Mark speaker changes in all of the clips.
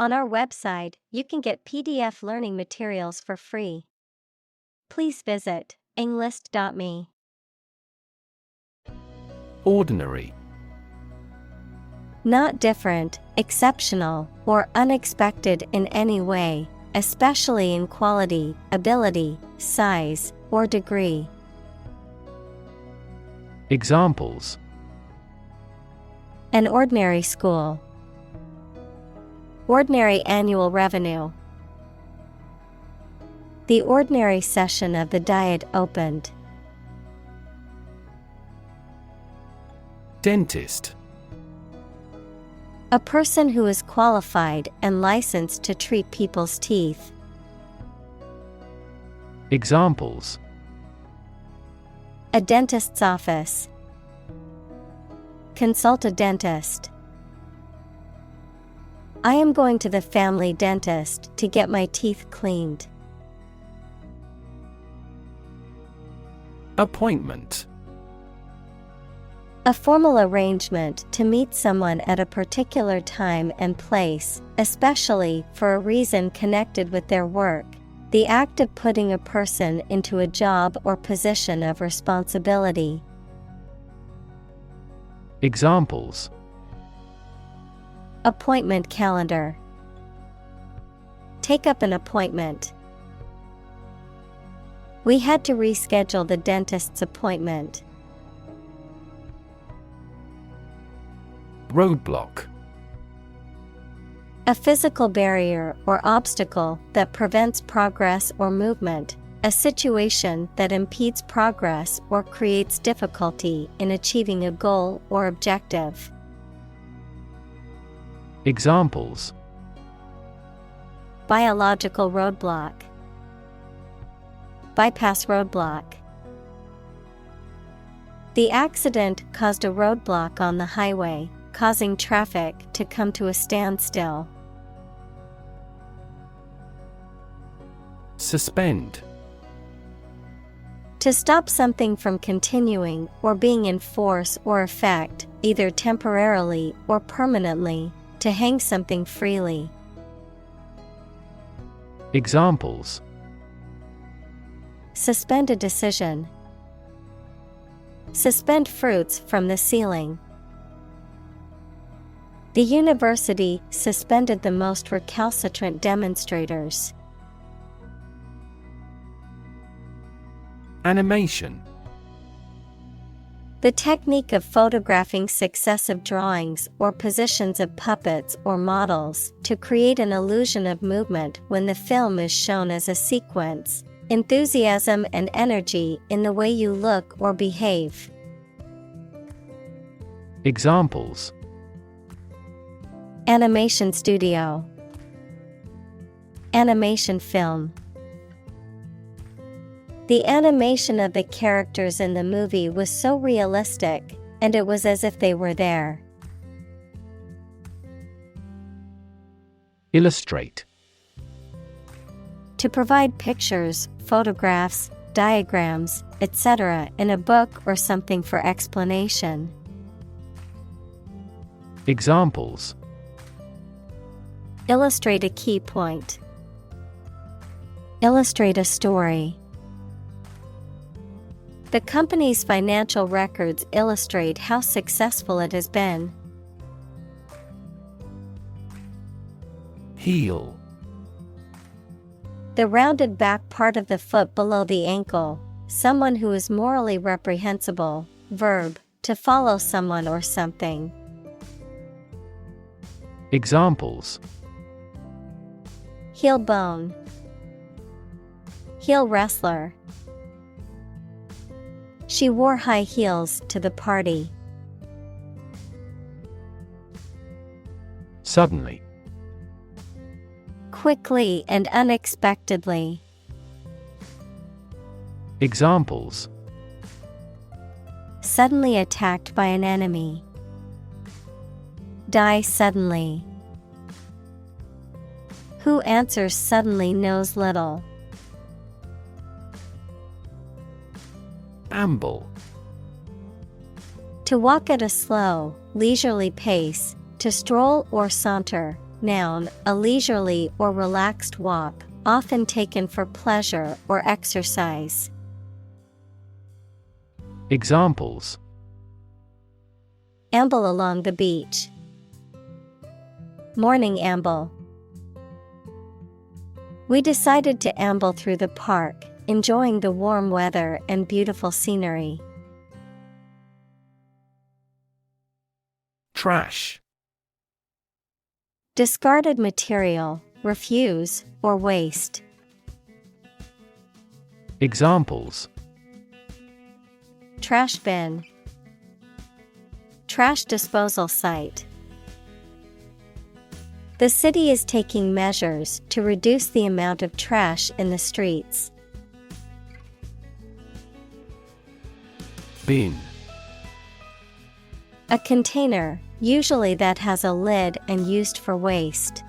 Speaker 1: On our website, you can get PDF learning materials for free. Please visit englist.me.
Speaker 2: Ordinary.
Speaker 1: Not different, exceptional, or unexpected in any way, especially in quality, ability, size, or degree.
Speaker 2: Examples:
Speaker 1: An ordinary school. Ordinary annual revenue. The ordinary session of the Diet opened.
Speaker 2: Dentist.
Speaker 1: A person who is qualified and licensed to treat people's teeth.
Speaker 2: Examples:
Speaker 1: A dentist's office. Consult a dentist. I am going to the family dentist to get my teeth cleaned.
Speaker 2: Appointment.
Speaker 1: A formal arrangement to meet someone at a particular time and place, especially for a reason connected with their work. The act of putting a person into a job or position of responsibility.
Speaker 2: Examples:
Speaker 1: Appointment calendar. Take up an appointment. We had to reschedule the dentist's appointment.
Speaker 2: Roadblock.
Speaker 1: A physical barrier or obstacle that prevents progress or movement, a situation that impedes progress or creates difficulty in achieving a goal or objective.
Speaker 2: Examples:
Speaker 1: Biological roadblock. Bypass roadblock. The accident caused a roadblock on the highway, causing traffic to come to a standstill.
Speaker 2: Suspend.
Speaker 1: To stop something from continuing or being in force or effect, either temporarily or permanently, to hang something freely.
Speaker 2: Examples:
Speaker 1: Suspend a decision. Suspend fruits from the ceiling. The university suspended the most recalcitrant demonstrators.
Speaker 2: Animation.
Speaker 1: The technique of photographing successive drawings or positions of puppets or models to create an illusion of movement when the film is shown as a sequence. Enthusiasm and energy in the way you look or behave.
Speaker 2: Examples:
Speaker 1: Animation studio. Animation film. The animation of the characters in the movie was so realistic, and it was as if they were there.
Speaker 2: Illustrate.
Speaker 1: To provide pictures, photographs, diagrams, etc. in a book or something for explanation.
Speaker 2: Examples:
Speaker 1: Illustrate a key point. Illustrate a story. The company's financial records illustrate how successful it has been.
Speaker 2: Heel.
Speaker 1: The rounded back part of the foot below the ankle. Someone who is morally reprehensible. Verb, to follow someone or something.
Speaker 2: Examples:
Speaker 1: Heel bone. Heel wrestler. She wore high heels to the party.
Speaker 2: Suddenly.
Speaker 1: Quickly and unexpectedly.
Speaker 2: Examples:
Speaker 1: Suddenly attacked by an enemy. Die suddenly. Who answers suddenly knows little.
Speaker 2: Amble.
Speaker 1: To walk at a slow, leisurely pace, to stroll or saunter, Noun, a leisurely or relaxed walk, often taken for pleasure or exercise.
Speaker 2: Examples:
Speaker 1: Amble along the beach. Morning amble. We decided to amble through the park, enjoying the warm weather and beautiful scenery.
Speaker 2: Trash.
Speaker 1: Discarded material, refuse, or waste.
Speaker 2: Examples:
Speaker 1: Trash bin. Trash disposal site. The city is taking measures to reduce the amount of trash in the streets.
Speaker 2: Bin.
Speaker 1: A container, usually that has a lid and used for waste.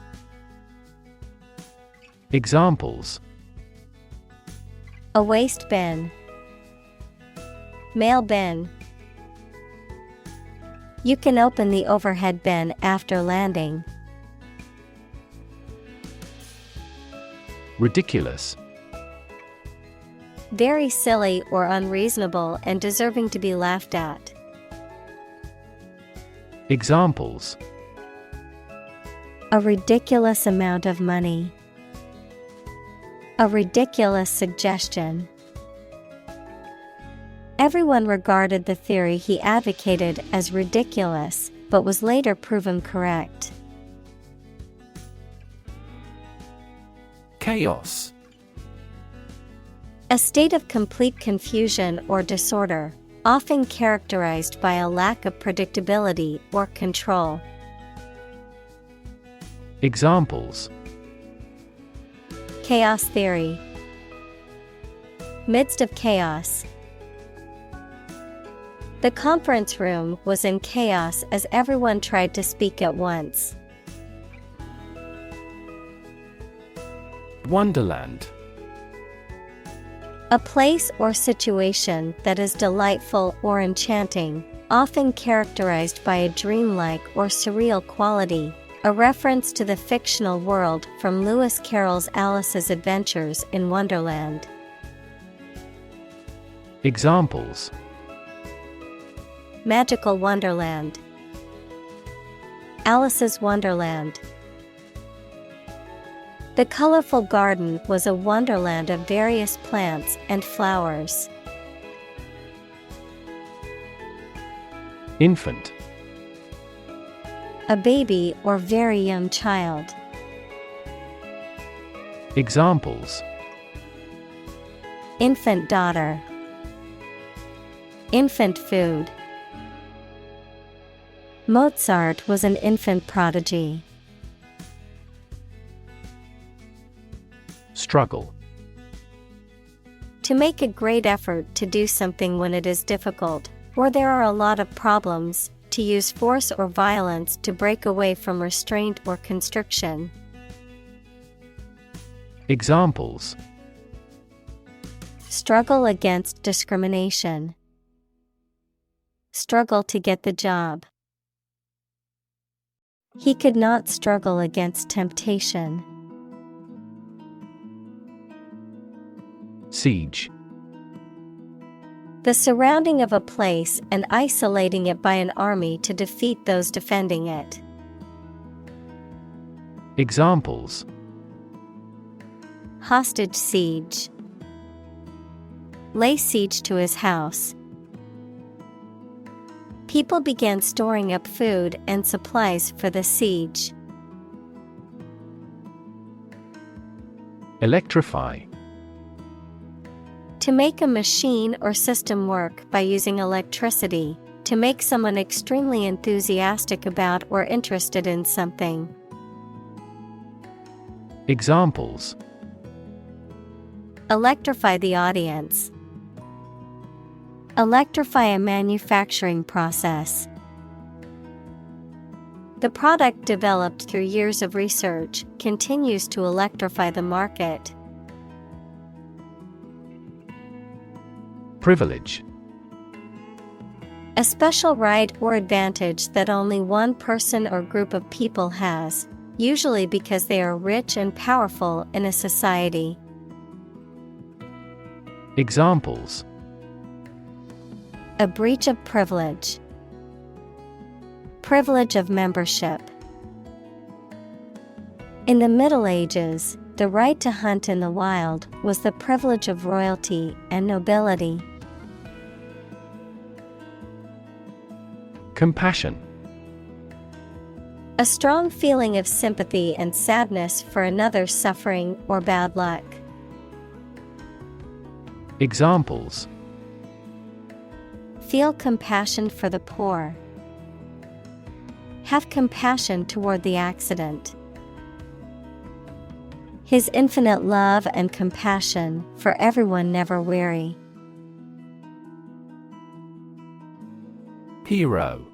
Speaker 2: Examples:
Speaker 1: A waste bin. Mail bin. You can open the overhead bin after landing.
Speaker 2: Ridiculous.
Speaker 1: Very silly or unreasonable and deserving to be laughed at.
Speaker 2: Examples:
Speaker 1: A ridiculous amount of money. A ridiculous suggestion. Everyone regarded the theory he advocated as ridiculous, but was later proven correct.
Speaker 2: Chaos.
Speaker 1: A state of complete confusion or disorder, often characterized by a lack of predictability or control.
Speaker 2: Examples:
Speaker 1: Chaos theory. Midst of chaos. The conference room was in chaos as everyone tried to speak at once.
Speaker 2: Wonderland.
Speaker 1: A place or situation that is delightful or enchanting, often characterized by a dreamlike or surreal quality, a reference to the fictional world from Lewis Carroll's Alice's Adventures in Wonderland.
Speaker 2: Examples:
Speaker 1: Magical Wonderland. Alice's Wonderland. The colorful garden was a wonderland of various plants and flowers.
Speaker 2: Infant.
Speaker 1: A baby or very young child.
Speaker 2: Examples:
Speaker 1: Infant daughter. Infant food. Mozart was an infant prodigy.
Speaker 2: Struggle.
Speaker 1: To make a great effort to do something when it is difficult, or there are a lot of problems, to use force or violence to break away from restraint or constriction.
Speaker 2: Examples:
Speaker 1: Struggle against discrimination. Struggle to get the job. He could not struggle against temptation.
Speaker 2: Siege.
Speaker 1: The surrounding of a place and isolating it by an army to defeat those defending it.
Speaker 2: Examples:
Speaker 1: Hostage siege. Lay siege to his house. People began storing up food and supplies for the siege.
Speaker 2: Electrify.
Speaker 1: To make a machine or system work by using electricity, to make someone extremely enthusiastic about or interested in something.
Speaker 2: Examples:
Speaker 1: Electrify the audience. Electrify a manufacturing process. The product developed through years of research continues to electrify the market.
Speaker 2: Privilege.
Speaker 1: A special right or advantage that only one person or group of people has, usually because they are rich and powerful in a society.
Speaker 2: Examples:
Speaker 1: A breach of privilege. Privilege of membership. In the Middle Ages, the right to hunt in the wild was the privilege of royalty and nobility.
Speaker 2: Compassion.
Speaker 1: A strong feeling of sympathy and sadness for another's suffering or bad luck.
Speaker 2: Examples:
Speaker 1: Feel compassion for the poor. Have compassion toward the accident. His infinite love and compassion for everyone never weary.
Speaker 2: Hero.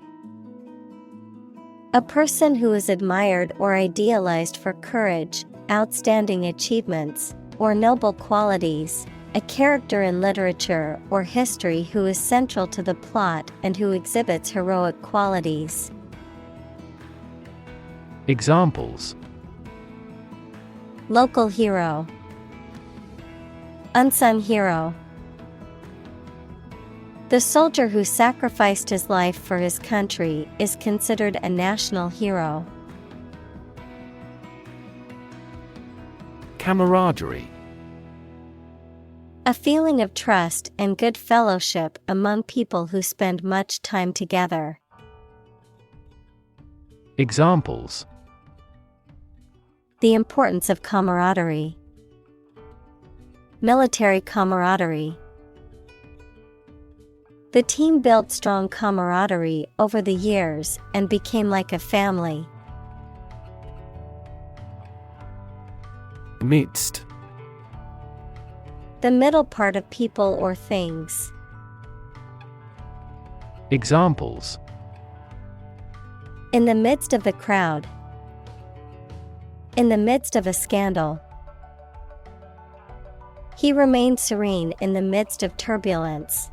Speaker 1: A person who is admired or idealized for courage, outstanding achievements, or noble qualities, a character in literature or history who is central to the plot and who exhibits heroic qualities.
Speaker 2: Examples:
Speaker 1: Local hero. Unsung hero. The soldier who sacrificed his life for his country is considered a national hero.
Speaker 2: Camaraderie.
Speaker 1: A feeling of trust and good fellowship among people who spend much time together.
Speaker 2: Examples:
Speaker 1: The importance of camaraderie. Military camaraderie. The team built strong camaraderie over the years and became like a family.
Speaker 2: Midst.
Speaker 1: The middle part of people or things.
Speaker 2: Examples:
Speaker 1: In the midst of the crowd. In the midst of a scandal. He remained serene in the midst of turbulence.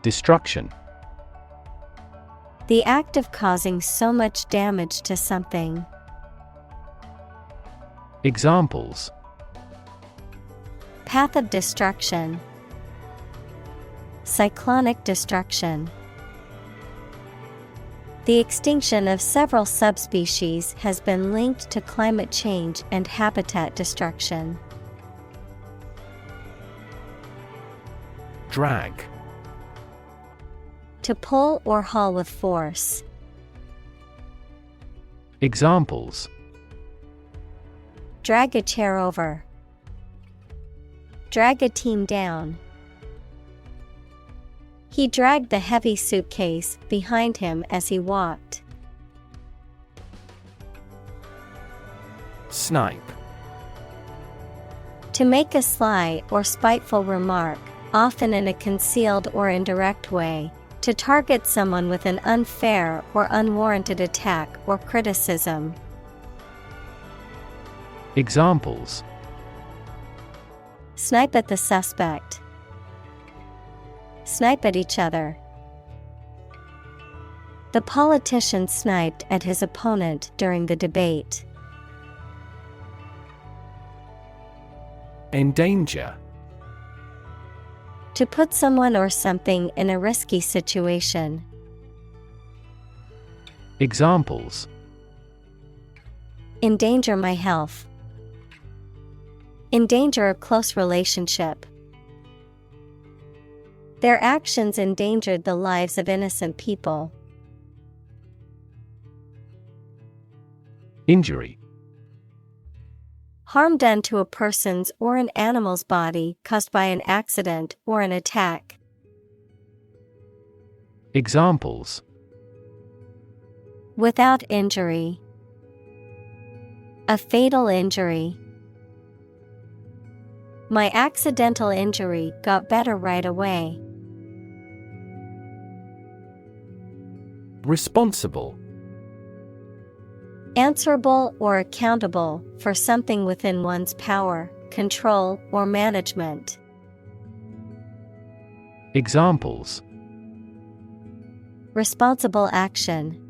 Speaker 2: Destruction.
Speaker 1: The act of causing so much damage to something.
Speaker 2: Examples:
Speaker 1: Path of destruction. Cyclonic destruction. The extinction of several subspecies has been linked to climate change and habitat destruction.
Speaker 2: Drag.
Speaker 1: To pull or haul with force.
Speaker 2: Examples:
Speaker 1: Drag a chair over. Drag a team down. He dragged the heavy suitcase behind him as he walked.
Speaker 2: Snipe.
Speaker 1: To make a sly or spiteful remark, often in a concealed or indirect way, to target someone with an unfair or unwarranted attack or criticism.
Speaker 2: Examples:
Speaker 1: Snipe at the suspect. Snipe at each other. The politician sniped at his opponent during the debate.
Speaker 2: Endanger.
Speaker 1: To put someone or something in a risky situation.
Speaker 2: Examples:
Speaker 1: Endanger my health. Endanger a close relationship. Their actions endangered the lives of innocent people.
Speaker 2: Injury.
Speaker 1: Harm done to a person's or an animal's body caused by an accident or an attack.
Speaker 2: Examples:
Speaker 1: Without injury. A fatal injury. My accidental injury got better right away.
Speaker 2: Responsible.
Speaker 1: Answerable or accountable for something within one's power, control, or management.
Speaker 2: Examples:
Speaker 1: Responsible action.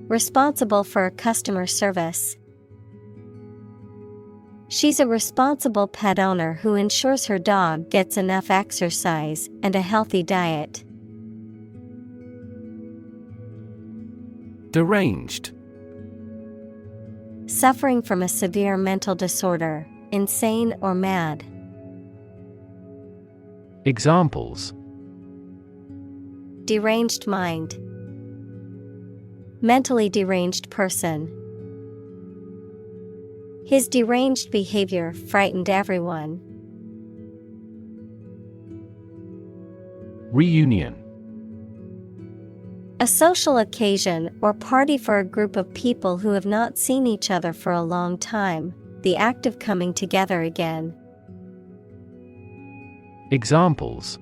Speaker 1: Responsible for customer service. She's a responsible pet owner who ensures her dog gets enough exercise and a healthy diet.
Speaker 2: Deranged.
Speaker 1: Suffering from a severe mental disorder, insane or mad.
Speaker 2: Examples:
Speaker 1: Deranged mind. Mentally deranged person. His deranged behavior frightened everyone.
Speaker 2: Reunion.
Speaker 1: A social occasion or party for a group of people who have not seen each other for a long time, the act of coming together again.
Speaker 2: Examples: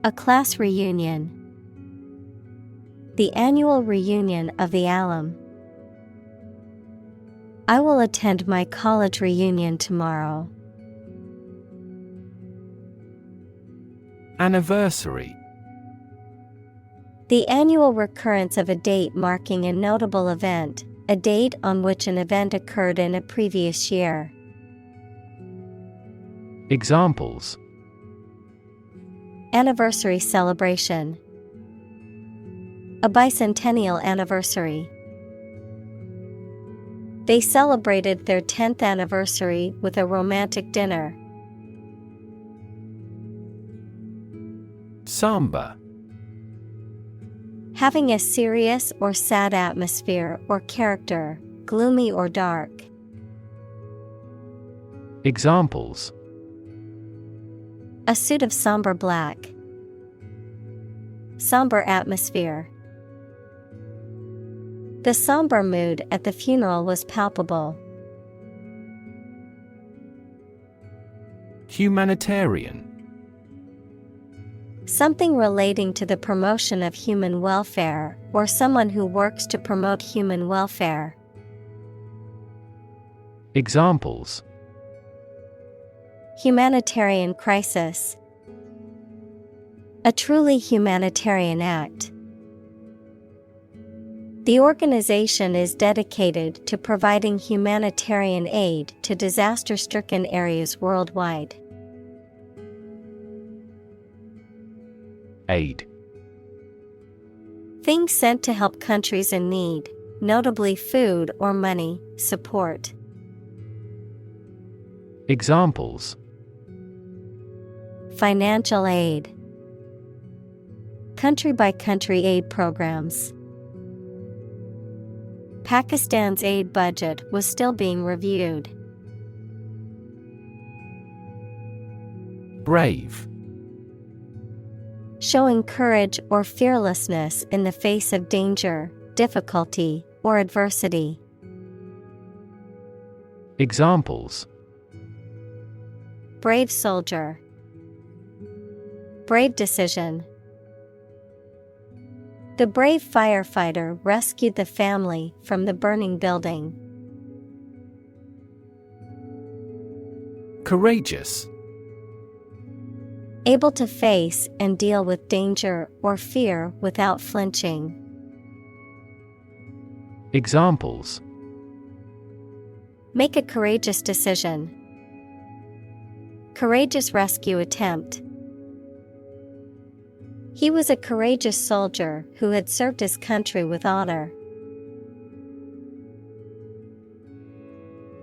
Speaker 1: A class reunion. The annual reunion of the alum. I will attend my college reunion tomorrow.
Speaker 2: Anniversary.
Speaker 1: The annual recurrence of a date marking a notable event, a date on which an event occurred in a previous year.
Speaker 2: Examples:
Speaker 1: Anniversary celebration. A bicentennial anniversary. They celebrated their 10th anniversary with a romantic dinner.
Speaker 2: Somber.
Speaker 1: Having a serious or sad atmosphere or character, gloomy or dark.
Speaker 2: Examples:
Speaker 1: A suit of somber black. Somber atmosphere. The somber mood at the funeral was palpable.
Speaker 2: Humanitarian.
Speaker 1: Something relating to the promotion of human welfare, or someone who works to promote human welfare.
Speaker 2: Examples:
Speaker 1: Humanitarian crisis. A truly humanitarian act. The organization is dedicated to providing humanitarian aid to disaster-stricken areas worldwide.
Speaker 2: Aid.
Speaker 1: Things sent to help countries in need, notably food or money, support.
Speaker 2: Examples:
Speaker 1: Financial aid. Country-by-country aid programs. Pakistan's aid budget was still being reviewed.
Speaker 2: Brave.
Speaker 1: Showing courage or fearlessness in the face of danger, difficulty, or adversity.
Speaker 2: Examples:
Speaker 1: Brave soldier. Brave decision. The brave firefighter rescued the family from the burning building.
Speaker 2: Courageous.
Speaker 1: Able to face and deal with danger or fear without flinching.
Speaker 2: Examples:
Speaker 1: Make a courageous decision. Courageous rescue attempt. He was a courageous soldier who had served his country with honor.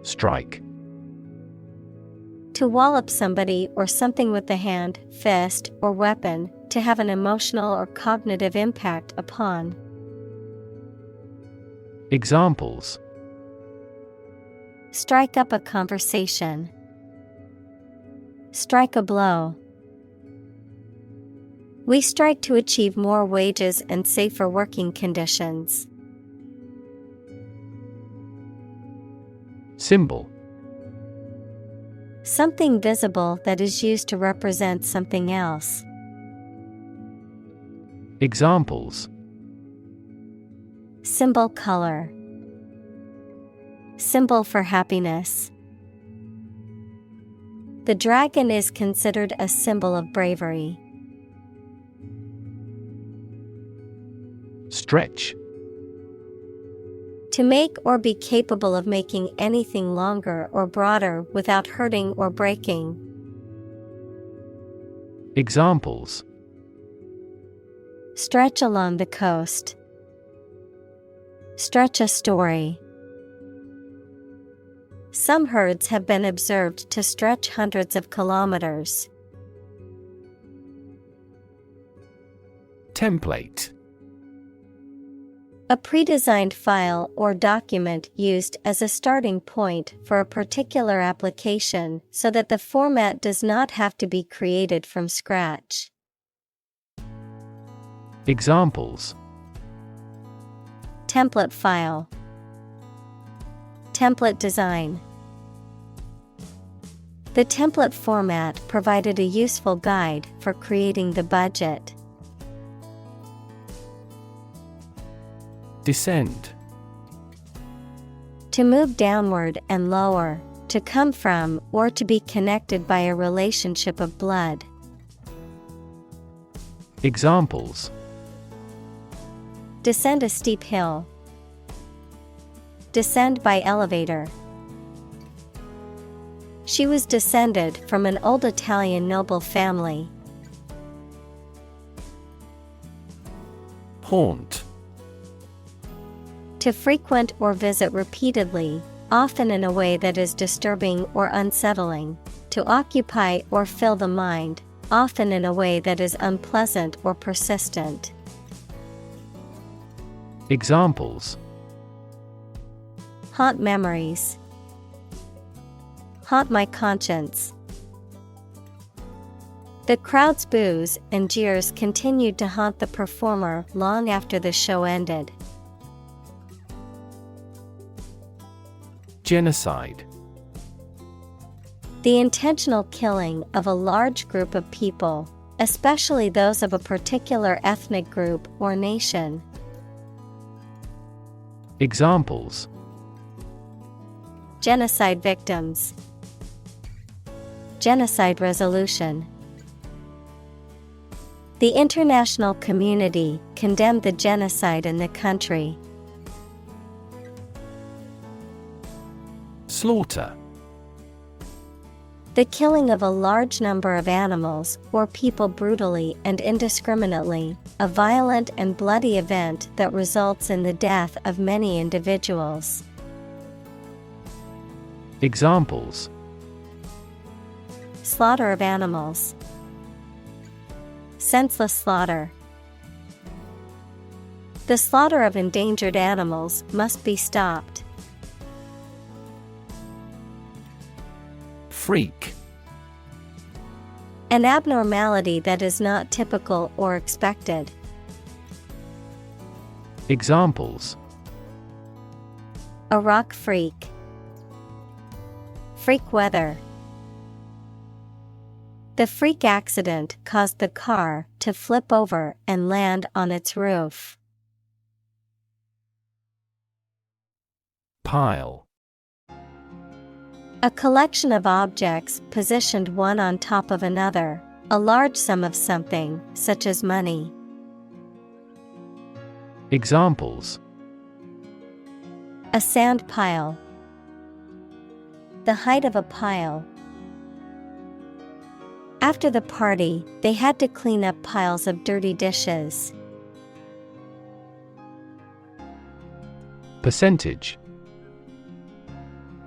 Speaker 2: Strike.
Speaker 1: To wallop somebody or something with the hand, fist, or weapon, to have an emotional or cognitive impact upon.
Speaker 2: Examples:
Speaker 1: Strike up a conversation. Strike a blow. We strike to achieve more wages and safer working conditions.
Speaker 2: Symbol.
Speaker 1: Something visible that is used to represent something else.
Speaker 2: Examples:
Speaker 1: Symbol color. Symbol for happiness. The dragon is considered a symbol of bravery.
Speaker 2: Stretch.
Speaker 1: To make or be capable of making anything longer or broader without hurting or breaking.
Speaker 2: Examples:
Speaker 1: Stretch along the coast. Stretch a story. Some herds have been observed to stretch hundreds of kilometers.
Speaker 2: Template.
Speaker 1: A pre-designed file or document used as a starting point for a particular application so that the format does not have to be created from scratch.
Speaker 2: Examples:
Speaker 1: Template file. Template design. The template format provided a useful guide for creating the budget.
Speaker 2: Descend.
Speaker 1: To move downward and lower, to come from or to be connected by a relationship of blood.
Speaker 2: Examples:
Speaker 1: Descend a steep hill. Descend by elevator. She was descended from an old Italian noble family.
Speaker 2: Haunt.
Speaker 1: To frequent or visit repeatedly, often in a way that is disturbing or unsettling. To occupy or fill the mind, often in a way that is unpleasant or persistent.
Speaker 2: Examples:
Speaker 1: Haunt memories. Haunt my conscience. The crowd's boos and jeers continued to haunt the performer long after the show ended.
Speaker 2: Genocide.
Speaker 1: The intentional killing of a large group of people, especially those of a particular ethnic group or nation.
Speaker 2: Examples:
Speaker 1: Genocide victims. Genocide resolution. The international community condemned the genocide in the country.
Speaker 2: Slaughter.
Speaker 1: The killing of a large number of animals or people brutally and indiscriminately, a violent and bloody event that results in the death of many individuals.
Speaker 2: Examples:
Speaker 1: Slaughter of animals. Senseless slaughter. The slaughter of endangered animals must be stopped.
Speaker 2: Freak.
Speaker 1: An abnormality that is not typical or expected.
Speaker 2: Examples:
Speaker 1: A rock freak. Freak weather. The freak accident caused the car to flip over and land on its roof.
Speaker 2: Pile.
Speaker 1: A collection of objects positioned one on top of another, a large sum of something, such as money.
Speaker 2: Examples:
Speaker 1: A sand pile. The height of a pile. After the party, they had to clean up piles of dirty dishes.
Speaker 2: Percentage.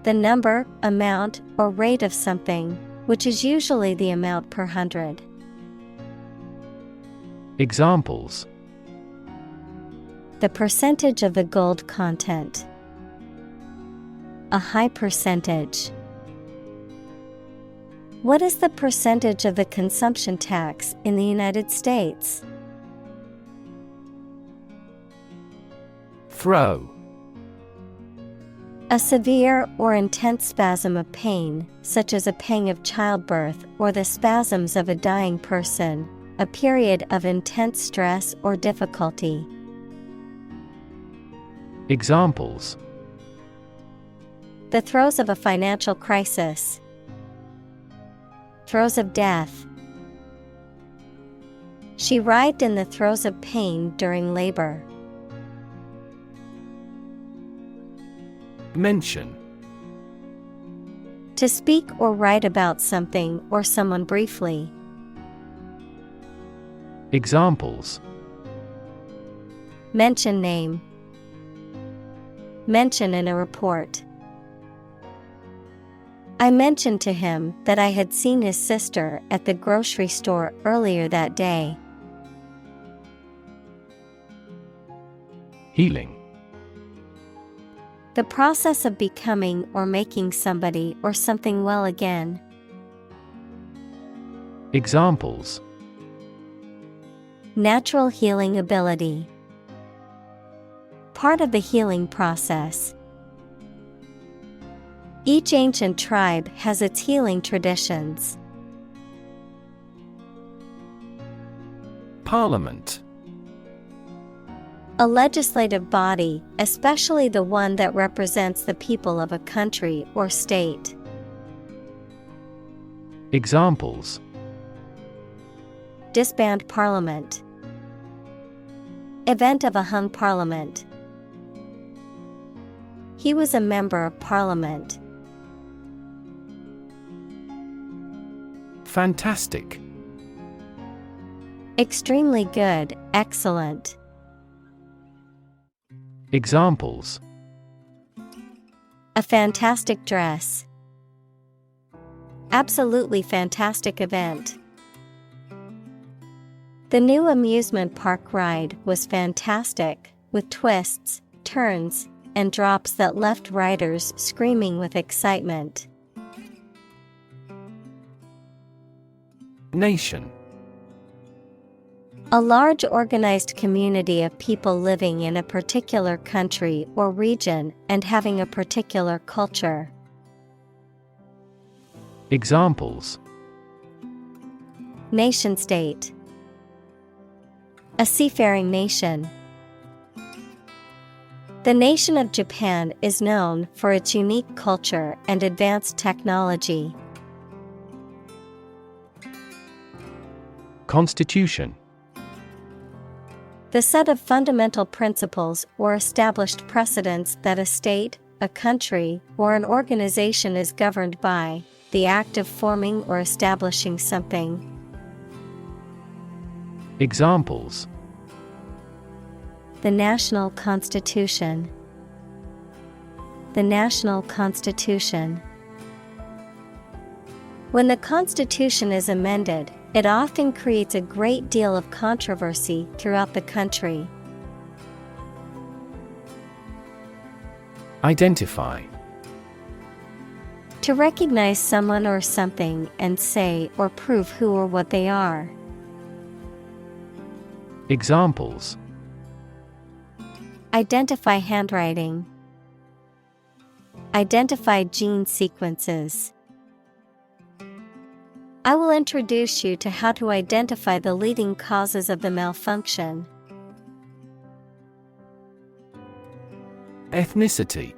Speaker 1: The number, amount, or rate of something, which is usually the amount per hundred.
Speaker 2: Examples:
Speaker 1: The percentage of the gold content. A high percentage. What is the percentage of the consumption tax in the United States?
Speaker 2: Throw.
Speaker 1: A severe or intense spasm of pain, such as a pang of childbirth or the spasms of a dying person, a period of intense stress or difficulty.
Speaker 2: Examples:
Speaker 1: The throes of a financial crisis. Throes of death. She writhed in the throes of pain during labor.
Speaker 2: Mention.
Speaker 1: To speak or write about something or someone briefly.
Speaker 2: Examples.
Speaker 1: Mention name. Mention in a report. I mentioned to him that I had seen his sister at the grocery store earlier that day.
Speaker 2: Healing.
Speaker 1: The process of becoming or making somebody or something well again.
Speaker 2: Examples.
Speaker 1: Natural healing ability. Part of the healing process. Each ancient tribe has its healing traditions.
Speaker 2: Parliament.
Speaker 1: A legislative body, especially the one that represents the people of a country or state.
Speaker 2: Examples.
Speaker 1: Disband parliament. Event of a hung parliament. He was a member of parliament.
Speaker 2: Fantastic.
Speaker 1: Extremely good, excellent.
Speaker 2: Examples.
Speaker 1: A fantastic dress. Absolutely fantastic event. The new amusement park ride was fantastic, with twists, turns, and drops that left riders screaming with excitement.
Speaker 2: Nation.
Speaker 1: A large organized community of people living in a particular country or region and having a particular culture.
Speaker 2: Examples.
Speaker 1: Nation-state. A seafaring nation. The nation of Japan is known for its unique culture and advanced technology.
Speaker 2: Constitution.
Speaker 1: The set of fundamental principles or established precedents that a state, a country, or an organization is governed by, the act of forming or establishing something.
Speaker 2: Examples.
Speaker 1: The national constitution. The national constitution. When the Constitution is amended, it often creates a great deal of controversy throughout the country.
Speaker 2: Identify.
Speaker 1: To recognize someone or something and say or prove who or what they are.
Speaker 2: Examples.
Speaker 1: Identify handwriting. Identify gene sequences. I will introduce you to how to identify the leading causes of the malfunction.
Speaker 2: Ethnicity.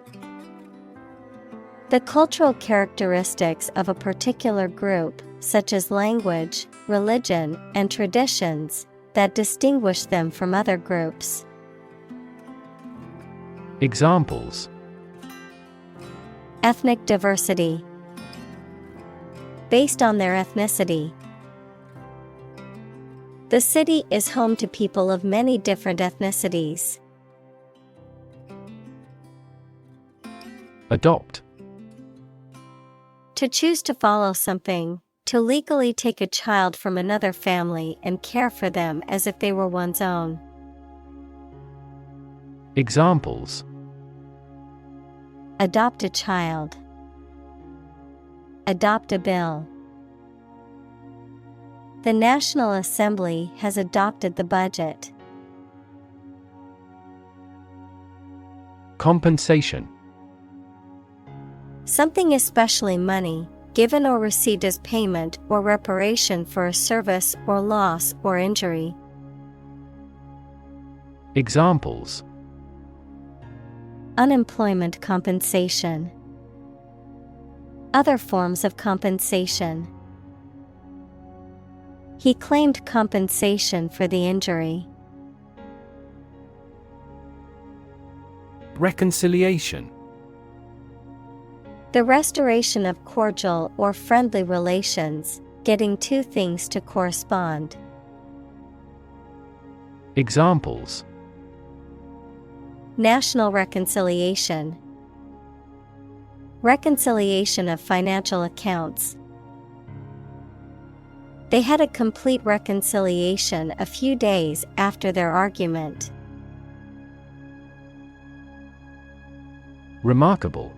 Speaker 1: The cultural characteristics of a particular group, such as language, religion, and traditions, that distinguish them from other groups.
Speaker 2: Examples.
Speaker 1: Ethnic diversity. Based on their ethnicity. The city is home to people of many different ethnicities.
Speaker 2: Adopt.
Speaker 1: To choose to follow something, to legally take a child from another family and care for them as if they were one's own.
Speaker 2: Examples.
Speaker 1: Adopt a child. Adopt a bill. The National Assembly has adopted the budget.
Speaker 2: Compensation.
Speaker 1: Something, especially money, given or received as payment or reparation for a service or loss or injury.
Speaker 2: Examples.
Speaker 1: Unemployment compensation. Other forms of compensation. He claimed compensation for the injury.
Speaker 2: Reconciliation.
Speaker 1: The restoration of cordial or friendly relations, getting two things to correspond.
Speaker 2: Examples:
Speaker 1: National reconciliation. Reconciliation of financial accounts. They had a complete reconciliation a few days after their argument.
Speaker 2: Remarkable.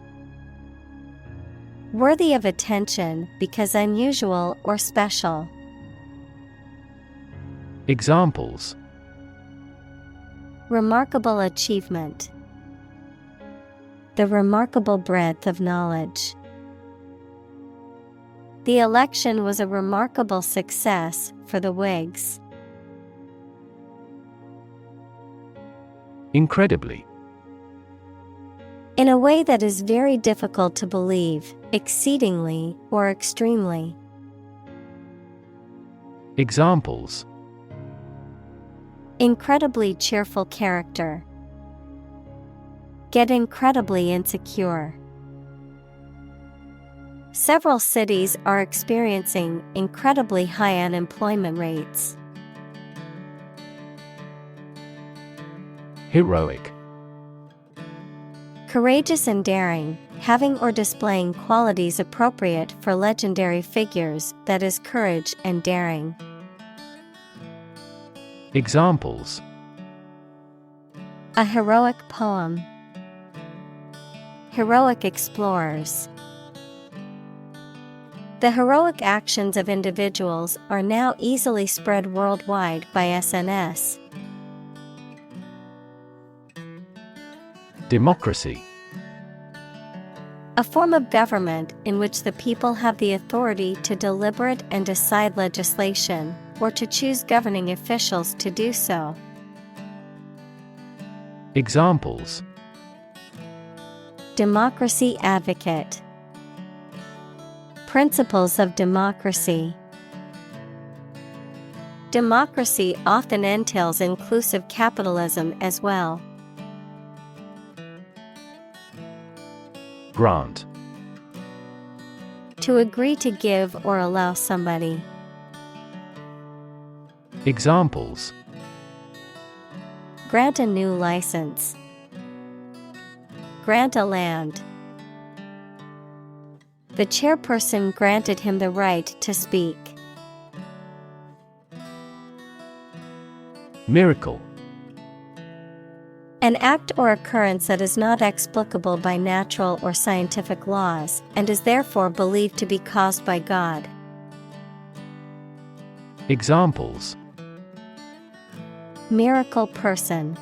Speaker 1: Worthy of attention because unusual or special.
Speaker 2: Examples:
Speaker 1: Remarkable achievement. The remarkable breadth of knowledge. The election was a remarkable success for the Whigs.
Speaker 2: Incredibly.
Speaker 1: In a way that is very difficult to believe, exceedingly or extremely.
Speaker 2: Examples:
Speaker 1: Incredibly cheerful character. Get incredibly insecure. Several cities are experiencing incredibly high unemployment rates.
Speaker 2: Heroic.
Speaker 1: Courageous and daring, having or displaying qualities appropriate for legendary figures, that is, courage and daring.
Speaker 2: Examples:
Speaker 1: A heroic poem. Heroic explorers. The heroic actions of individuals are now easily spread worldwide by SNS.
Speaker 2: Democracy.
Speaker 1: A form of government in which the people have the authority to deliberate and decide legislation, or to choose governing officials to do so.
Speaker 2: Examples:
Speaker 1: Democracy advocate. Principles of democracy. Democracy often entails inclusive capitalism as well.
Speaker 2: Grant.
Speaker 1: To agree to give or allow somebody.
Speaker 2: Examples:
Speaker 1: Grant a new license. Grant a land. The chairperson granted him the right to speak.
Speaker 2: Miracle.
Speaker 1: An act or occurrence that is not explicable by natural or scientific laws, and is therefore believed to be caused by God.
Speaker 2: Examples:
Speaker 1: Miracle person.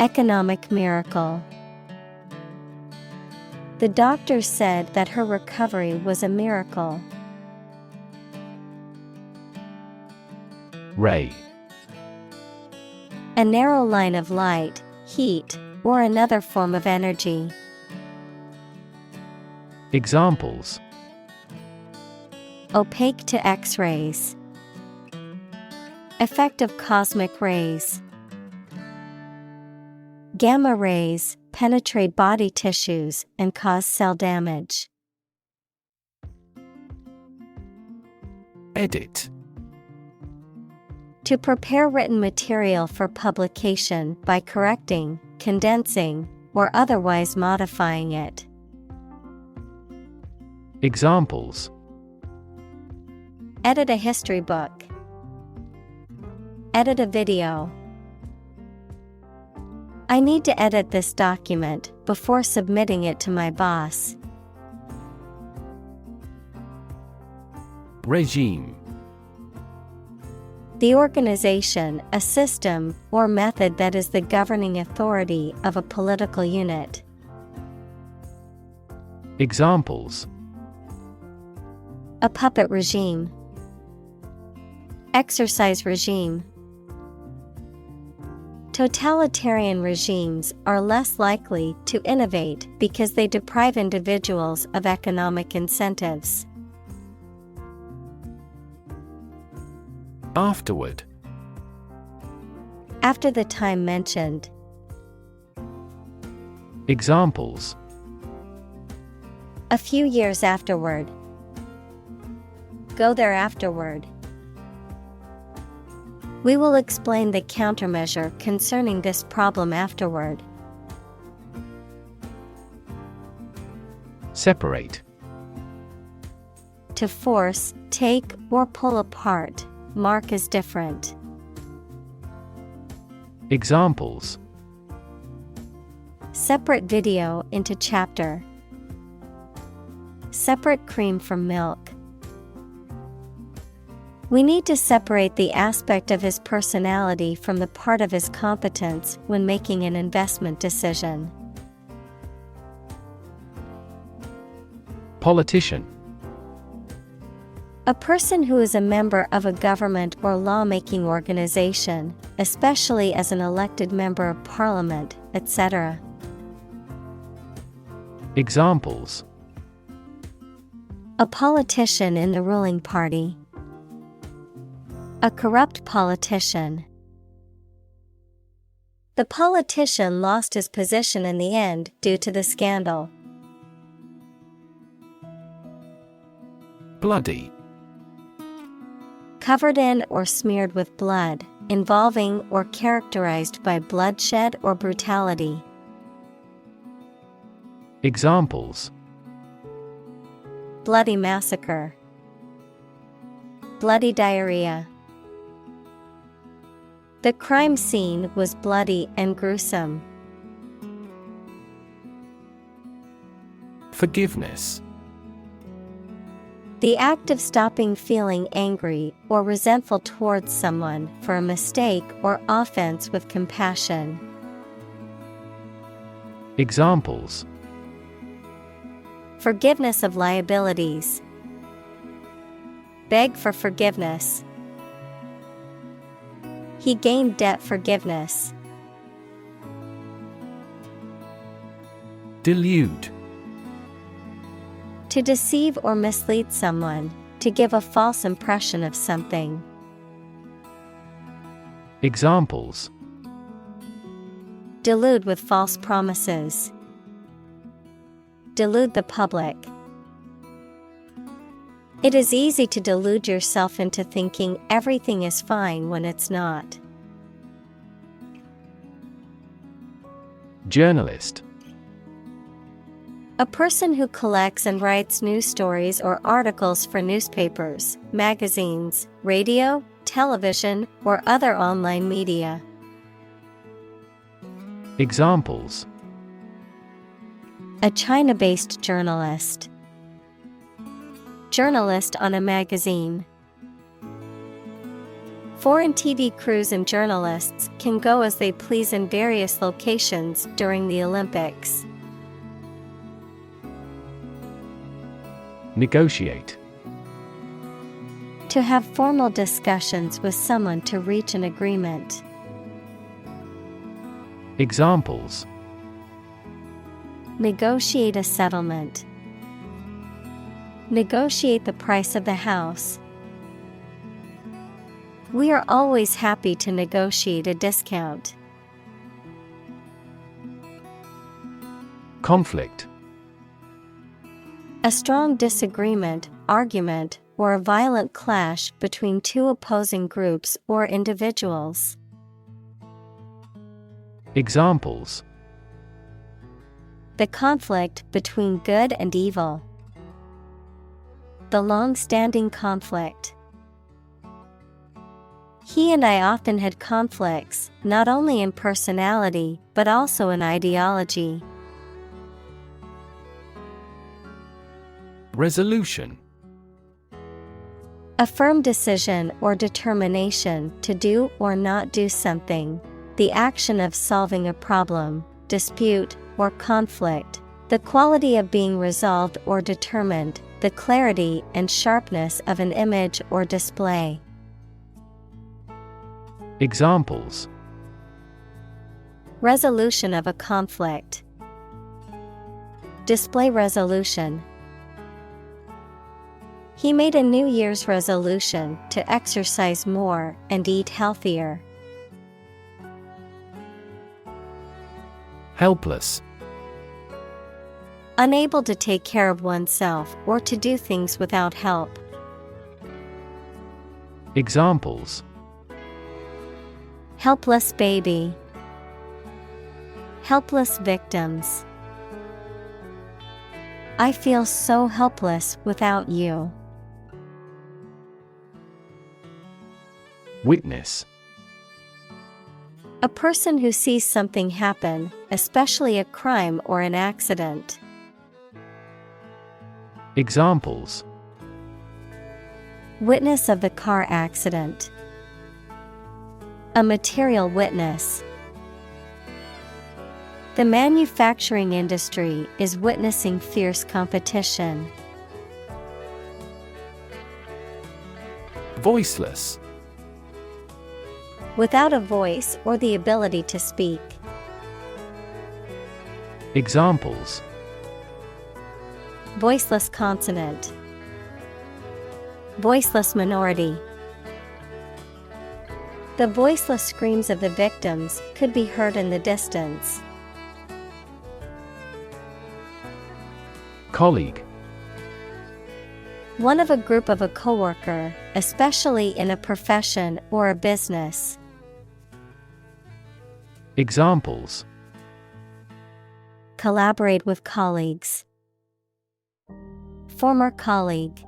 Speaker 1: Economic miracle. The doctor said that her recovery was a miracle.
Speaker 2: Ray.
Speaker 1: A narrow line of light, heat, or another form of energy.
Speaker 2: Examples:
Speaker 1: Opaque to X-rays. Effect of cosmic rays. Gamma rays penetrate body tissues and cause cell damage.
Speaker 2: Edit.
Speaker 1: To prepare written material for publication by correcting, condensing, or otherwise modifying it.
Speaker 2: Examples:
Speaker 1: Edit a history book. Edit a video. I need to edit this document before submitting it to my boss.
Speaker 2: Regime.
Speaker 1: The organization, a system, or method that is the governing authority of a political unit.
Speaker 2: Examples:
Speaker 1: A puppet regime. Exercise regime. Totalitarian regimes are less likely to innovate because they deprive individuals of economic incentives.
Speaker 2: Afterward.
Speaker 1: After the time mentioned.
Speaker 2: Examples:
Speaker 1: A few years afterward. Go there afterward. We will explain the countermeasure concerning this problem afterward.
Speaker 2: Separate.
Speaker 1: To force, take, or pull apart, mark as different.
Speaker 2: Examples:
Speaker 1: separate video into chapter. Separate cream from milk. We need to separate the aspect of his personality from the part of his competence when making an investment decision.
Speaker 2: Politician.
Speaker 1: A person who is a member of a government or lawmaking organization, especially as an elected member of parliament, etc.
Speaker 2: Examples:
Speaker 1: a politician in the ruling party. A corrupt politician. The politician lost his position in the end due to the scandal.
Speaker 2: Bloody.
Speaker 1: Covered in or smeared with blood, involving or characterized by bloodshed or brutality.
Speaker 2: Examples:
Speaker 1: bloody massacre. Bloody diarrhea. The crime scene was bloody and gruesome.
Speaker 2: Forgiveness.
Speaker 1: The act of stopping feeling angry or resentful towards someone for a mistake or offense with compassion.
Speaker 2: Examples:
Speaker 1: forgiveness of liabilities. Beg for forgiveness. He gained debt forgiveness.
Speaker 2: Delude.
Speaker 1: To deceive or mislead someone, to give a false impression of something.
Speaker 2: Examples:
Speaker 1: delude with false promises. Delude the public. It is easy to delude yourself into thinking everything is fine when it's not.
Speaker 2: Journalist.
Speaker 1: A person who collects and writes news stories or articles for newspapers, magazines, radio, television, or other online media.
Speaker 2: Examples:
Speaker 1: a China-based journalist. Journalist on a magazine. Foreign TV crews and journalists can go as they please in various locations during the Olympics.
Speaker 2: Negotiate.
Speaker 1: To have formal discussions with someone to reach an agreement.
Speaker 2: Examples:
Speaker 1: negotiate a settlement. Negotiate the price of the house. We are always happy to negotiate a discount.
Speaker 2: Conflict.
Speaker 1: A strong disagreement, argument, or a violent clash between two opposing groups or individuals.
Speaker 2: Examples:
Speaker 1: the conflict between good and evil. The long-standing conflict. He and I often had conflicts, not only in personality, but also in ideology.
Speaker 2: Resolution.
Speaker 1: A firm decision or determination to do or not do something. The action of solving a problem, dispute, or conflict. The quality of being resolved or determined. The clarity and sharpness of an image or display.
Speaker 2: Examples:
Speaker 1: resolution of a conflict. Display resolution. He made a New Year's resolution to exercise more and eat healthier.
Speaker 2: Helpless.
Speaker 1: Unable to take care of oneself or to do things without help.
Speaker 2: Examples:
Speaker 1: Helpless baby. Helpless victims. I feel so helpless without you.
Speaker 2: Witness:
Speaker 1: A person who sees something happen, especially a crime or an accident.
Speaker 2: Examples:
Speaker 1: Witness of the car accident. A material witness. The manufacturing industry is witnessing fierce competition.
Speaker 2: Voiceless:
Speaker 1: Without a voice or the ability to speak.
Speaker 2: Examples:
Speaker 1: Voiceless consonant. Voiceless minority. The voiceless screams of the victims could be heard in the distance.
Speaker 2: Colleague:
Speaker 1: One of a group of a coworker, especially in a profession or a business.
Speaker 2: Examples:
Speaker 1: Collaborate with colleagues. Former colleague.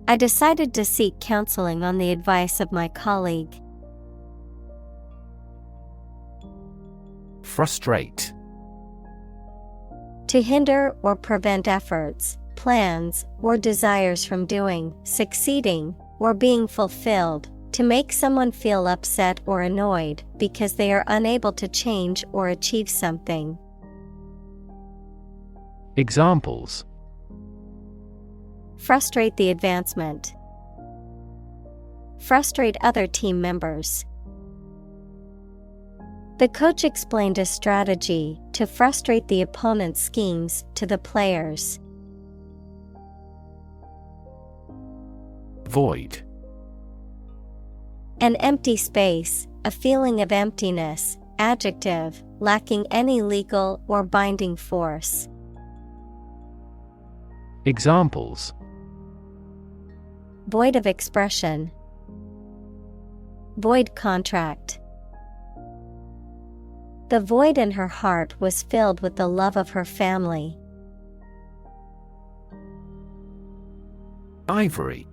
Speaker 1: I decided to seek counseling on the advice of my colleague.
Speaker 2: Frustrate:
Speaker 1: To hinder or prevent efforts, plans, or desires from doing, succeeding, or being fulfilled, to make someone feel upset or annoyed because they are unable to change or achieve something.
Speaker 2: Examples:
Speaker 1: Frustrate the advancement. Frustrate other team members. The coach explained a strategy to frustrate the opponent's schemes to the players.
Speaker 2: Void:
Speaker 1: An empty space, a feeling of emptiness, adjective, lacking any legal or binding force.
Speaker 2: Examples:
Speaker 1: Void of expression. Void contract. The void in her heart was filled with the love of her family.
Speaker 2: Ivory: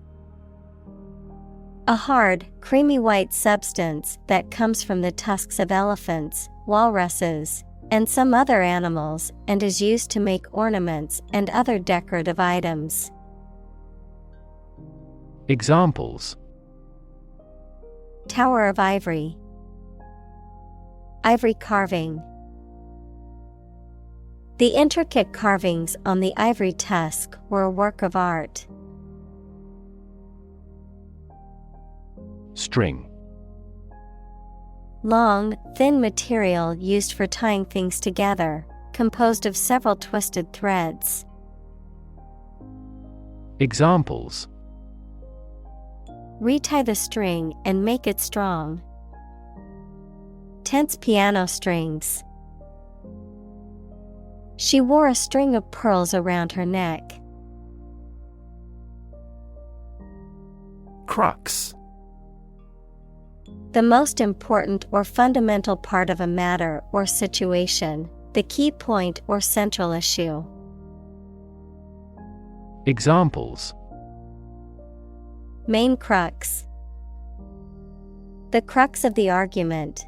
Speaker 1: A hard, creamy white substance that comes from the tusks of elephants, walruses, and some other animals and is used to make ornaments and other decorative items.
Speaker 2: Examples:
Speaker 1: Tower of ivory. Ivory carving. The intricate carvings on the ivory tusk were a work of art.
Speaker 2: String:
Speaker 1: Long, thin material used for tying things together, composed of several twisted threads.
Speaker 2: Examples:
Speaker 1: Retie the string and make it strong. Tense piano strings. She wore a string of pearls around her neck.
Speaker 2: Crux:
Speaker 1: The most important or fundamental part of a matter or situation, the key point or central issue.
Speaker 2: Examples:
Speaker 1: Main crux. The crux of the argument.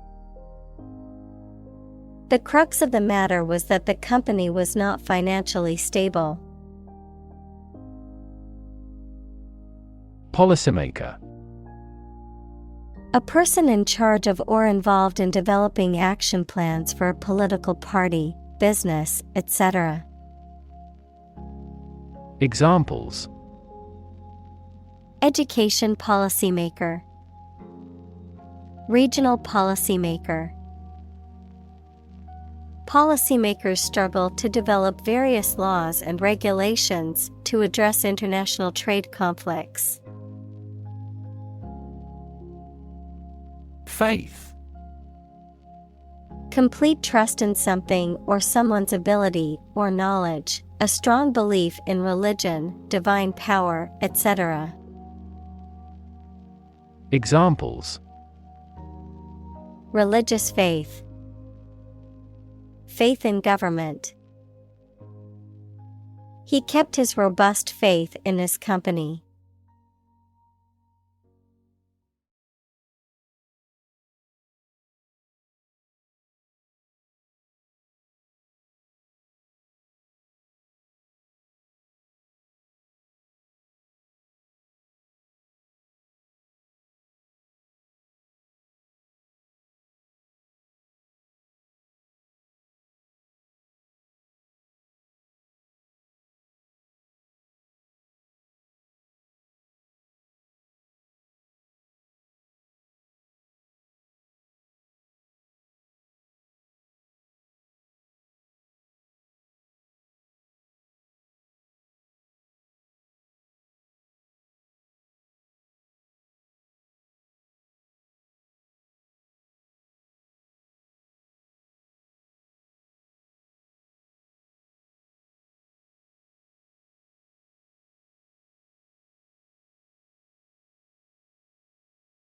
Speaker 1: The crux of the matter was that the company was not financially stable.
Speaker 2: Policymaker:
Speaker 1: A person in charge of or involved in developing action plans for a political party, business, etc.
Speaker 2: Examples:
Speaker 1: Education policymaker. Regional policymaker. Policymakers struggle to develop various laws and regulations to address international trade conflicts.
Speaker 2: Faith:
Speaker 1: Complete trust in something or someone's ability or knowledge, a strong belief in religion, divine power, etc.
Speaker 2: Examples:
Speaker 1: Religious faith. Faith in government. He kept his robust faith in his company.